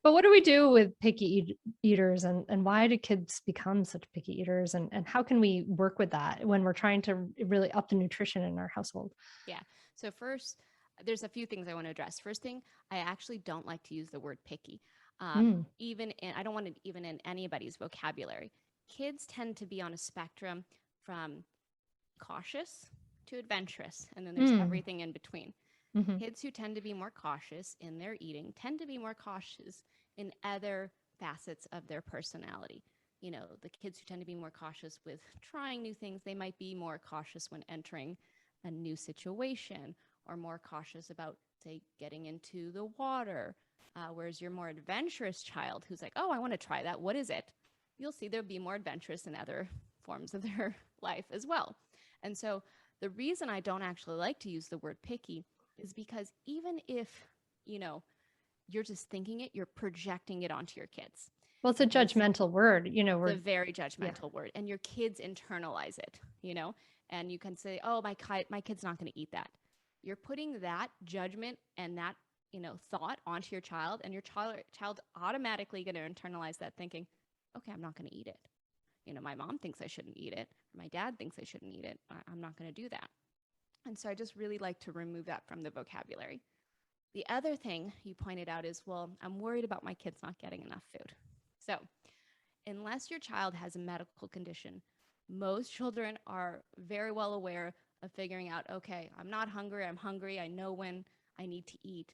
But what do we do with eaters, and why do kids become such picky eaters, and how can we work with that when we're trying to really up the nutrition in our household? Yeah. So first, there's a few things I want to address. First thing, I actually don't like to use the word picky. Mm, I don't want it even in anybody's vocabulary. Kids tend to be on a spectrum from cautious to adventurous, and then there's mm, everything in between. mhm. Kids who tend to be more cautious in their eating tend to be more cautious in other facets of their personality. You know, the kids who tend to be more cautious with trying new things, they might be more cautious when entering a new situation or more cautious about, say, getting into the water. Whereas your more adventurous child who's like, oh, I want to try that. What is it? You'll see they'll be more adventurous in other forms of their life as well. And so the reason I don't actually like to use the word picky is because even if, you know, you're just thinking it, you're projecting it onto your kids Well, it's a because judgmental word, it's a we're very yeah. judgmental word and your kids internalize it, you know, and you can say, oh, my kid's not going to eat that. You're putting that judgment and that, you know, thought onto your child, and your child automatically going to internalize that thinking, okay, I'm not going to eat it. You know, my mom thinks I shouldn't eat it. Or my dad thinks I shouldn't eat it. I'm not going to do that. And so I just really like to remove that from the vocabulary. The other thing you pointed out is, well, I'm worried about my kids not getting enough food. So, unless your child has a medical condition, most children are very well aware of figuring out, okay, I'm not hungry, I'm hungry, I know when I need to eat.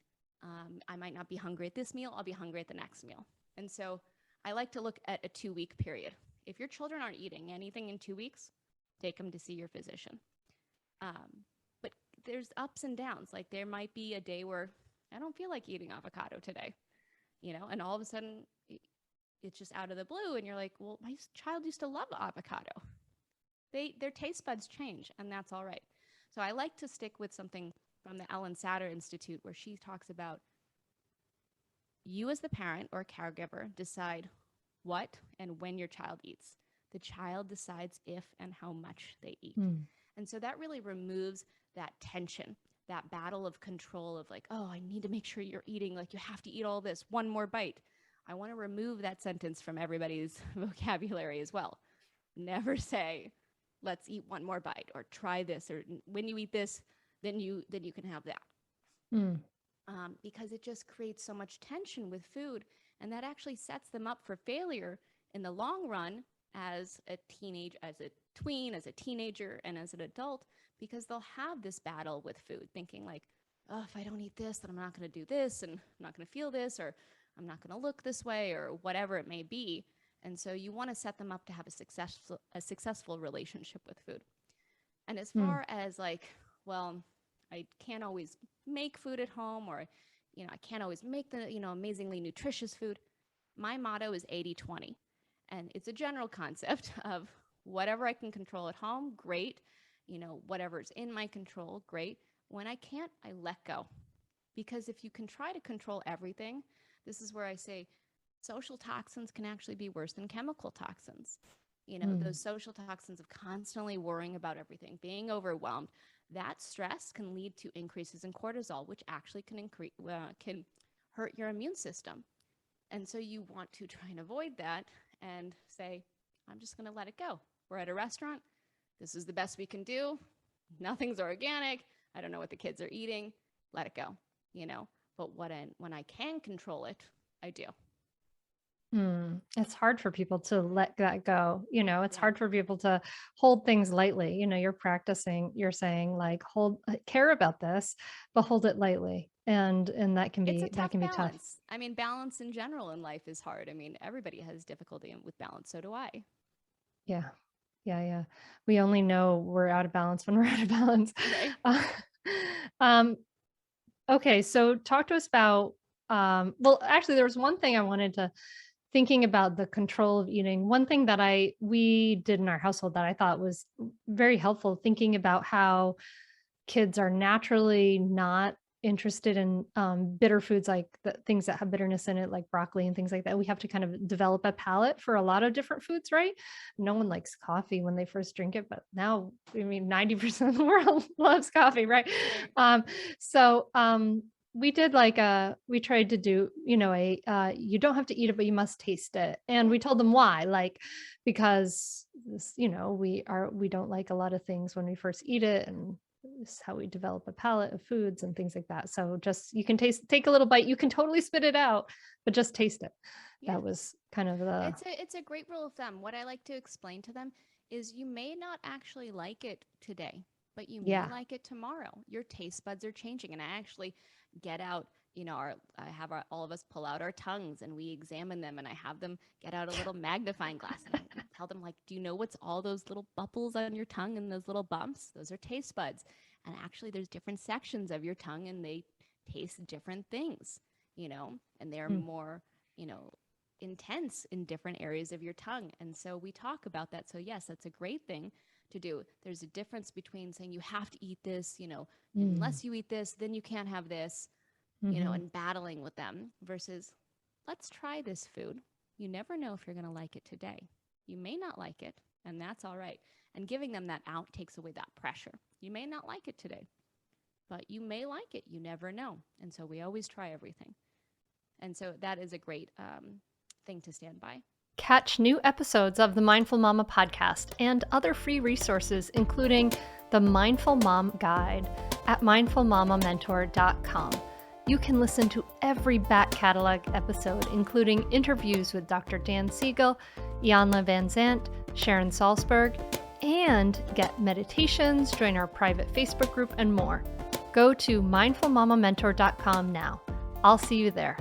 I might not be hungry at this meal, I'll be hungry at the next meal. And so I like to look at a 2 week period. If your children aren't eating anything in 2 weeks, take them to see your physician. But there's ups and downs. Like there might be a day where I don't feel like eating avocado today, you know, and all of a sudden it's just out of the blue, and you're like, well, my child used to love avocado. Their taste buds change, and that's all right. So I like to stick with something from the Ellen Satter Institute, where she talks about you as the parent or caregiver decide what and when your child eats. The child decides if and how much they eat. Mm, And so that really removes that tension, that battle of control of like, oh, I need to make sure you're eating, like you have to eat all this, one more bite. I want to remove that sentence from everybody's vocabulary as well. Never say, let's eat one more bite or try this, or when you eat this, then you can have that. mm, Because it just creates so much tension with food, and that actually sets them up for failure in the long run as a tween, as a teenager, and as an adult, because they'll have this battle with food, thinking like, oh, if I don't eat this, then I'm not going to do this, and I'm not going to feel this, or I'm not going to look this way, or whatever it may be. And so you want to set them up to have a successful relationship with food. And as mm. far as like, well, I can't always make food at home, or, you know, I can't always make the, you know, amazingly nutritious food. My motto is 80/20. And it's a general concept of whatever I can control at home, great. You know, whatever's in my control, great. When I can't, I let go. Because if you can try to control everything, this is where I say social toxins can actually be worse than chemical toxins. You know, Mm. those social toxins of constantly worrying about everything, being overwhelmed, that stress can lead to increases in cortisol, which actually can hurt your immune system. And so you want to try and avoid that and say, I'm just going to let it go. We're at a restaurant. This is the best we can do. Nothing's organic. I don't know what the kids are eating. Let it go, you know. But when I can control it, I do. Mm, it's hard for people to let that go. It's Yeah. hard for people to hold things lightly. You're practicing, you're saying like care about this, but hold it lightly. And It's a that tough can be tough. balance. I mean, balance in general in life is hard. I mean, everybody has difficulty with balance. So do I. Yeah. Yeah. Yeah. We only know we're out of balance when we're out of balance. Right. Uh, um, okay. So talk to us about, well, actually there was one thing I wanted to thinking about the control of eating. One thing that we did in our household that I thought was very helpful, thinking about how kids are naturally not interested in bitter foods, like the things that have bitterness in it, like broccoli and things like that. We have to kind of develop a palate for a lot of different foods, right? No one likes coffee when they first drink it, but now, I mean, 90% of the world loves coffee, right? Right. Um, so we did like we tried to do, you don't have to eat it, but you must taste it. And we told them why, like, because this, we don't like a lot of things when we first eat it, and this is how we develop a palate of foods and things like that. So just you can take a little bite, you can totally spit it out, but just taste it. Yeah. That was kind of the It's a great rule of thumb. What I like to explain to them is you may not actually like it today, but you may yeah. like it tomorrow. Your taste buds are changing. And I actually get out, I have all of us pull out our tongues and we examine them, and I have them get out a little magnifying glass and I tell them, like, do you know what's all those little bubbles on your tongue and those little bumps? Those are taste buds. And actually there's different sections of your tongue and they taste different things, and they're Mm. more, intense in different areas of your tongue. And so we talk about that. So yes, that's a great thing to do. There's a difference between saying you have to eat this, unless you eat this, then you can't have this, Mhm. and battling with them versus let's try this food. You never know if you're going to like it today. You may not like it, and that's all right. And giving them that out takes away that pressure. You may not like it today, but you may like it. You never know. And so we always try everything. And so that is a great thing to stand by. Catch new episodes of the Mindful Mama podcast and other free resources, including the Mindful Mom Guide at mindfulmamamentor.com. You can listen to every back catalog episode, including interviews with Dr. Dan Siegel, Ianla Van Zant, Sharon Salzberg, and get meditations, join our private Facebook group, and more. Go to mindfulmamamentor.com now. I'll see you there.